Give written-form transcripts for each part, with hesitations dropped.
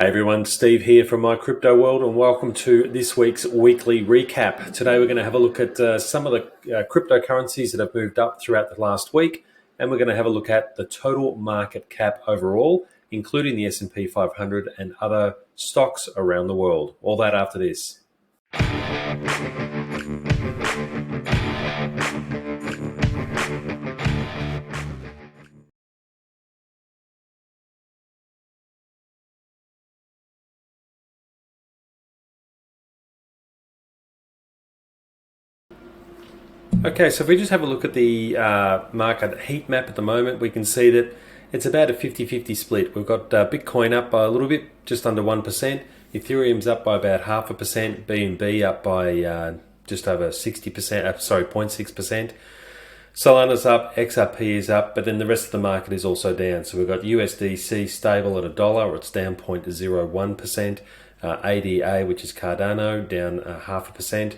Hey everyone, Steve here from My Crypto World, and welcome to this week's weekly recap. Today we're going to have a look at some of the cryptocurrencies that have moved up throughout the last week, and we're going to have a look at the total market cap overall, including the S&P 500 and other stocks around the world. All that after this. Okay, so if we just have a look at the market heat map at the moment, we can see that it's about a 50-50 split. We've got Bitcoin up by a little bit, just under 1%. Ethereum's up by about 0.5%. BNB up by just over 60%, 0.6%. Solana's up, XRP is up, but then the rest of the market is also down. So we've got USDC stable at $1, or it's down 0.01%. ADA, which is Cardano, down 0.5%.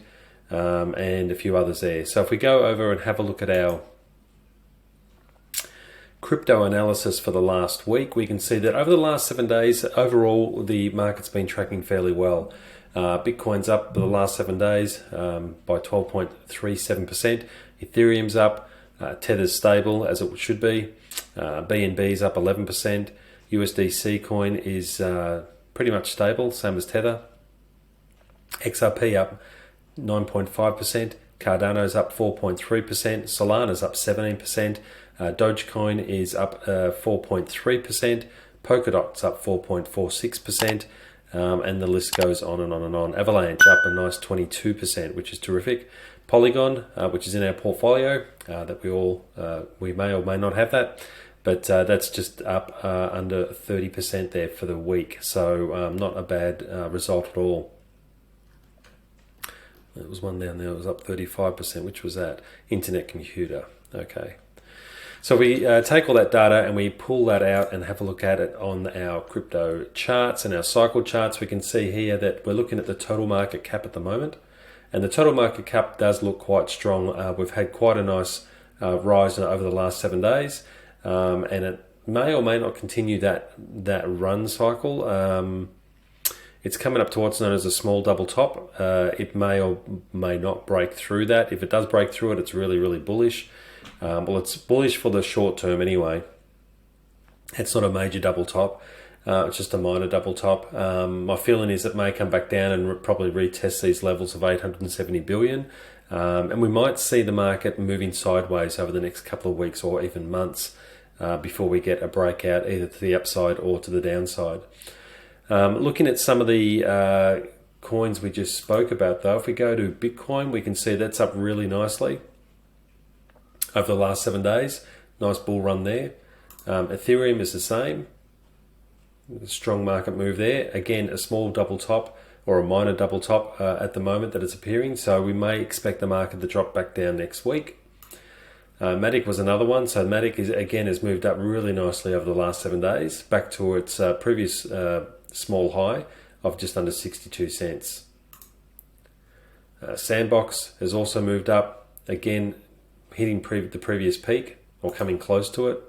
And a few others there. So if we go over and have a look at our crypto analysis for the last week, we can see that over the last 7 days, overall, the market's been tracking fairly well. Bitcoin's up for the last 7 days by 12.37%. Ethereum's up. Tether's stable, as it should be. BNB's up 11%. USDC coin is pretty much stable, same as Tether. XRP up 9.5%, Cardano's up 4.3%, Solana's up 17%, Dogecoin is up 4.3%, Polkadot's up 4.46%, and the list goes on and on and on. Avalanche up a nice 22%, which is terrific. Polygon, which is in our portfolio, that we may or may not have that, but that's just up under 30% there for the week, so not a bad result at all. There was one down there that was up 35%, which was that Internet Computer. Okay. So we take all that data and we pull that out and have a look at it on our crypto charts and our cycle charts. We can see here that we're looking at the total market cap at the moment. And the total market cap does look quite strong. We've had quite a nice rise over the last 7 days. And it may or may not continue that run cycle. It's coming up to what's known as a small double top. It may or may not break through that. If it does break through it, it's really, really bullish. Well, it's bullish for the short term anyway. It's not a major double top. It's just a minor double top. My feeling is it may come back down and probably retest these levels of 870 billion. And we might see the market moving sideways over the next couple of weeks or even months before we get a breakout either to the upside or to the downside. Looking at some of the coins we just spoke about, though, if we go to Bitcoin, we can see that's up really nicely over the last 7 days. Nice bull run there. Ethereum is the same. Strong market move there. Again, a small double top or a minor double top at the moment that it's appearing. So we may expect the market to drop back down next week. Matic was another one. So Matic has moved up really nicely over the last 7 days, back to its previous small high of just under 62 cents. Sandbox has also moved up, again hitting the previous peak or coming close to it.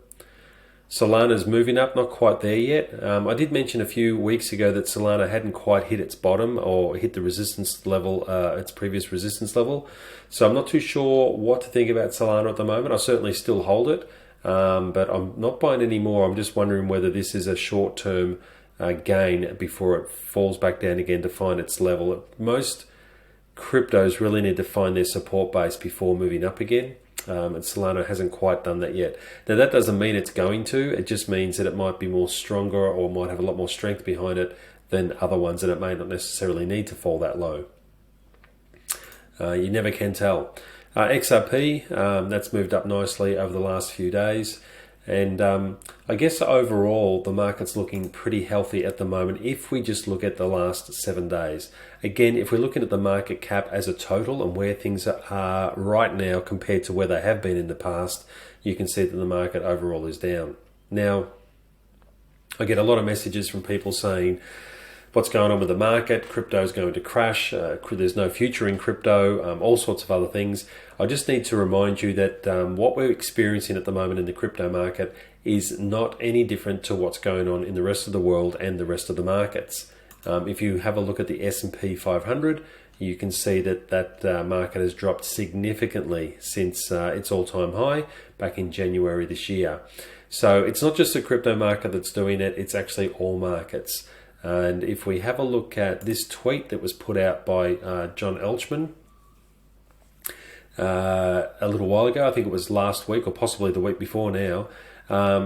Solana's moving up, not quite there yet. I did mention a few weeks ago that Solana hadn't quite hit its bottom or hit the resistance level, its previous resistance level. So I'm not too sure what to think about Solana at the moment. I certainly still hold it, but I'm not buying any more. I'm just wondering whether this is a short-term gain before it falls back down again to find its level. Most cryptos really need to find their support base before moving up again. And Solana hasn't quite done that yet. Now that doesn't mean it's going to, it just means that it might be more stronger or might have a lot more strength behind it than other ones, and it may not necessarily need to fall that low. You never can tell. XRP, that's moved up nicely over the last few days. And I guess overall, the market's looking pretty healthy at the moment if we just look at the last 7 days. Again, if we're looking at the market cap as a total and where things are right now compared to where they have been in the past, you can see that the market overall is down. Now, I get a lot of messages from people saying, what's going on with the market? Crypto is going to crash. There's no future in crypto, all sorts of other things. I just need to remind you that what we're experiencing at the moment in the crypto market is not any different to what's going on in the rest of the world and the rest of the markets. If you have a look at the S&P 500, you can see that market has dropped significantly since its all-time high back in January this year. So it's not just the crypto market that's doing it, it's actually all markets. And if we have a look at this tweet that was put out by John Elchman a little while ago, I think it was last week or possibly the week before now,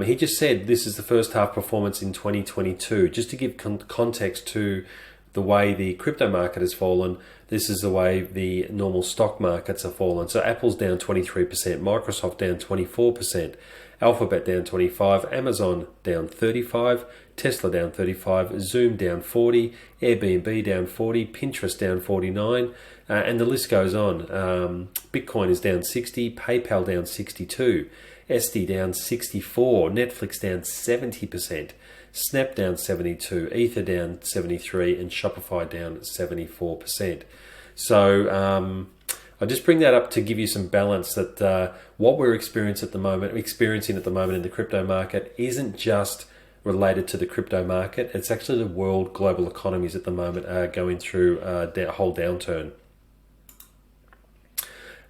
he just said this is the first half performance in 2022. Just to give context to the way the crypto market has fallen, this is the way the normal stock markets have fallen. So Apple's down 23%, Microsoft down 24%, Alphabet down 25%, Amazon down 35%, Tesla down 35%, Zoom down 40%, Airbnb down 40%, Pinterest down 49%, and the list goes on. Bitcoin is down 60%, PayPal down 62%, SD down 64%, Netflix down 70%, Snap down 72%, Ether down 73%, and Shopify down 74%. So I just bring that up to give you some balance that what we're experiencing at the moment in the crypto market isn't just related to the crypto market. It's actually the world global economies at the moment are going through a whole downturn.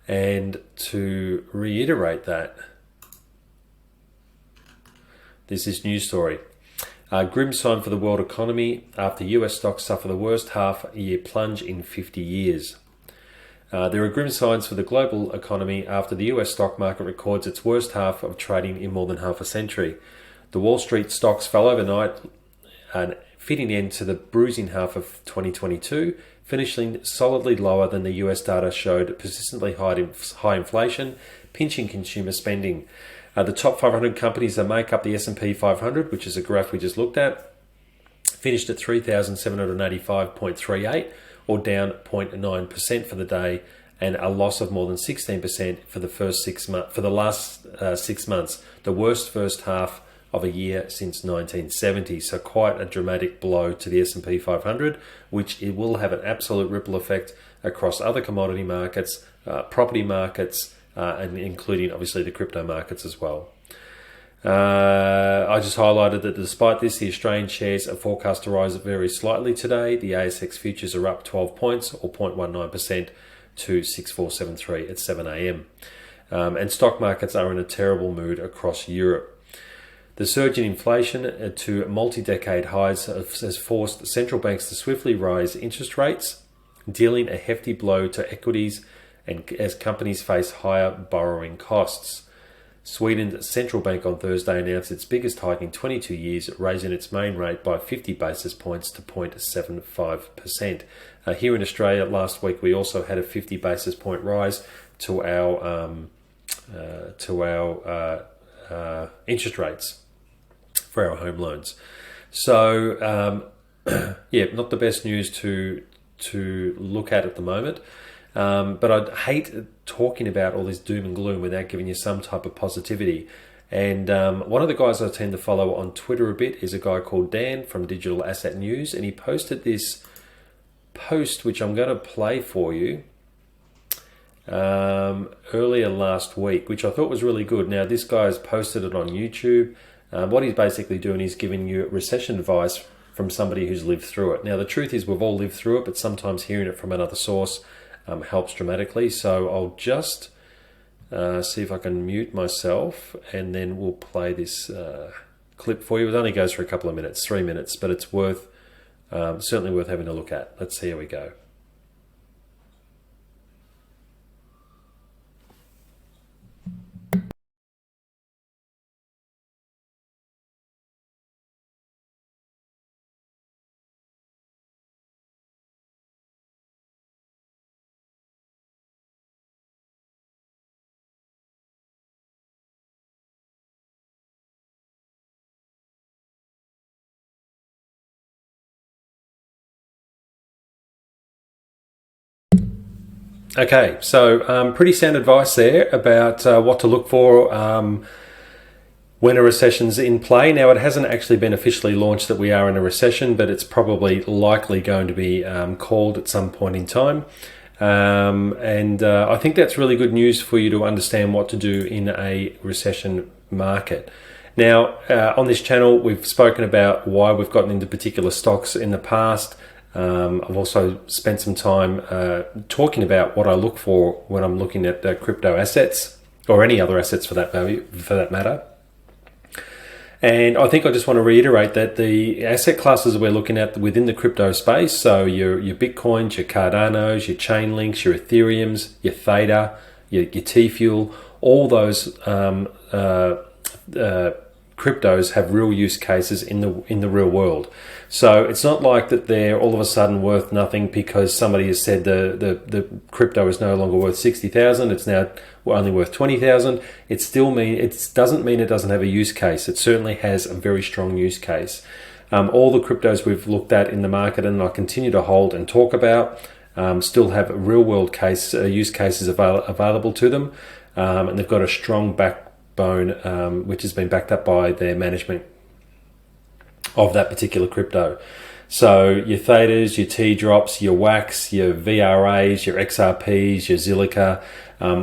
And to reiterate that, there's this news story. Grim sign for the world economy after US stocks suffer the worst half-year plunge in 50 years. There are grim signs for the global economy after the US stock market records its worst half of trading in more than half a century. The Wall Street stocks fell overnight, fitting end to the bruising half of 2022, finishing solidly lower than the US data showed persistently high inflation, pinching consumer spending. The top 500 companies that make up the S&P 500, which is a graph we just looked at, finished at 3,785.38, or down 0.9% for the day, and a loss of more than 16% for the last 6 months, the worst first half of a year since 1970. So quite a dramatic blow to the S&P 500, which it will have an absolute ripple effect across other commodity markets, property markets, and including obviously the crypto markets as well. I just highlighted that despite this, the Australian shares are forecast to rise very slightly today. The ASX futures are up 12 points or 0.19% to 6473 at 7 a.m. And stock markets are in a terrible mood across Europe. The surge in inflation to multi-decade highs has forced central banks to swiftly raise interest rates, dealing a hefty blow to equities and as companies face higher borrowing costs. Sweden's central bank on Thursday announced its biggest hike in 22 years, raising its main rate by 50 basis points to 0.75%. Here in Australia last week, we also had a 50 basis point rise to our interest rates for our home loans. So, yeah, not the best news to look at the moment. But I'd hate talking about all this doom and gloom without giving you some type of positivity. And one of the guys I tend to follow on Twitter a bit is a guy called Dan from Digital Asset News, and he posted this post, which I'm going to play for you, earlier last week, which I thought was really good. Now, this guy has posted it on YouTube. What he's basically doing is giving you recession advice from somebody who's lived through it. Now, the truth is we've all lived through it, but sometimes hearing it from another source helps dramatically. So I'll just see if I can mute myself, and then we'll play this clip for you. It only goes for a couple of minutes, 3 minutes, but it's certainly worth having a look at. Let's see how we go. Okay, so pretty sound advice there about what to look for when a recession's in play. Now, it hasn't actually been officially launched that we are in a recession, but it's probably likely going to be called at some point in time. And I think that's really good news for you to understand what to do in a recession market. Now, on this channel, we've spoken about why we've gotten into particular stocks in the past. I've also spent some time talking about what I look for when I'm looking at crypto assets, or any other assets for that matter. And I think I just want to reiterate that the asset classes we're looking at within the crypto space, so your Bitcoins, your Cardanos, your chainlinks, your Ethereums, your theta, your tfuel, all those cryptos have real use cases in the real world. So it's not like that they're all of a sudden worth nothing because somebody has said the crypto is no longer worth 60,000. It's now only worth 20,000. It doesn't mean it doesn't have a use case. It certainly has a very strong use case. All the cryptos we've looked at in the market and I continue to hold and talk about still have real world use cases available to them, and they've got a strong backbone which has been backed up by their management of that particular crypto. So your thetas, your T-drops, your wax, your VRAs, your XRPs, your Zilliqa,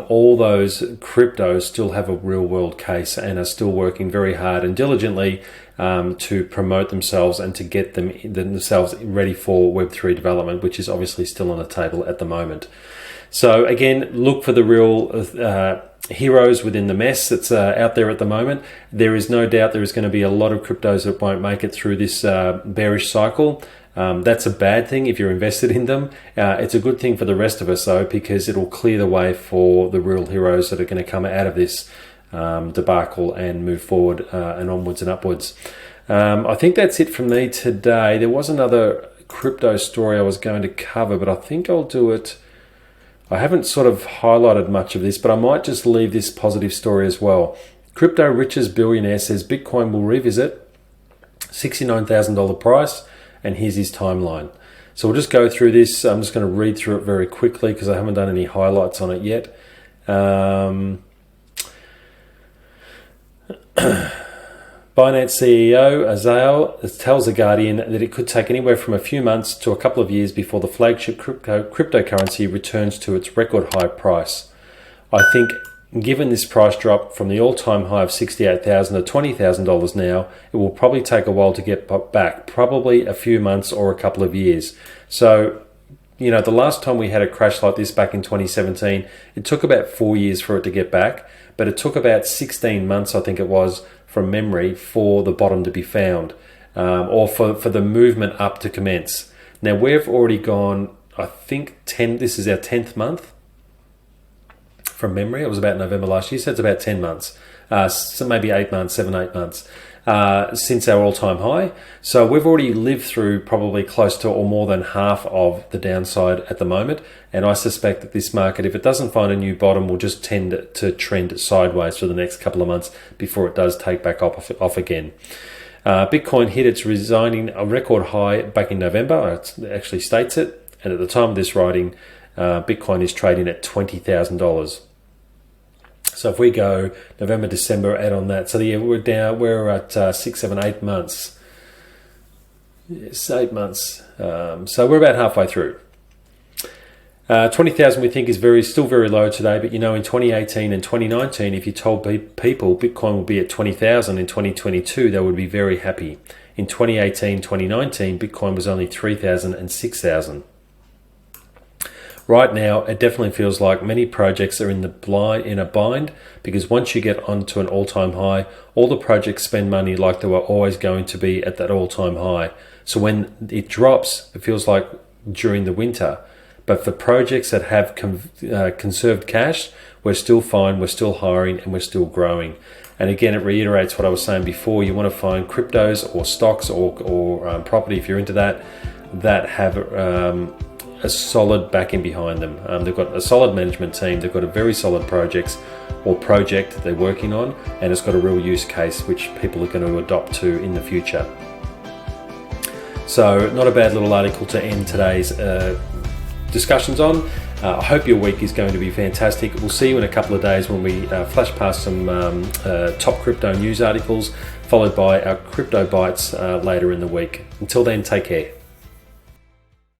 all those cryptos still have a real world case and are still working very hard and diligently to promote themselves and to get themselves ready for Web3 development, which is obviously still on the table at the moment. So again, look for the real heroes within the mess that's out there at the moment. There is no doubt there is going to be a lot of cryptos that won't make it through this bearish cycle. That's a bad thing if you're invested in them. It's a good thing for the rest of us though, because it'll clear the way for the real heroes that are going to come out of this debacle and move forward and onwards and upwards. I think that's it from me today. There was another crypto story I was going to cover, but I think I'll do it. I haven't sort of highlighted much of this, but I might just leave this positive story as well. Crypto Riches Billionaire says Bitcoin will revisit $69,000 price, and here's his timeline. So we'll just go through this. I'm just going to read through it very quickly because I haven't done any highlights on it yet. Binance CEO Azael tells The Guardian that it could take anywhere from a few months to a couple of years before the flagship cryptocurrency returns to its record high price. I think given this price drop from the all-time high of $68,000 to $20,000 now, it will probably take a while to get back, probably a few months or a couple of years. So, the last time we had a crash like this back in 2017, it took about 4 years for it to get back, but it took about 16 months, I think it was, from memory, for the bottom to be found, or for the movement up to commence. Now we've already gone, I think this is our 10th month from memory. It was about November last year, so it's about 10 months, so maybe 8 months, 7-8 months since our all-time high. So we've already lived through probably close to or more than half of the downside at the moment, and I suspect that this market, if it doesn't find a new bottom, will just tend to trend sideways for the next couple of months before it does take back off again. Bitcoin hit its resigning a record high back in November. It actually states it, and at the time of this writing, Bitcoin is trading at $20,000. So if we go November, December, add on that. So we're at 6, 7, 8 months. Yes, 8 months. So we're about halfway through. 20,000 we think is still very low today, but in 2018 and 2019, if you told people Bitcoin will be at 20,000 in 2022, they would be very happy. In 2018, 2019, Bitcoin was only 3,000 and 6,000. Right now, it definitely feels like many projects are in a bind, because once you get onto an all-time high, all the projects spend money like they were always going to be at that all-time high. So when it drops, it feels like during the winter. But for projects that have conserved cash, we're still fine, we're still hiring, and we're still growing. And again, it reiterates what I was saying before. You want to find cryptos or stocks or property, if you're into that have a solid backing behind them. They've got a solid management team, they've got a very solid project they're working on, and it's got a real use case which people are going to adopt to in the future. So not a bad little article to end today's discussions on. I hope your week is going to be fantastic. We'll see you in a couple of days when we flash past some top crypto news articles, followed by our crypto bites later in the week. Until then, take care.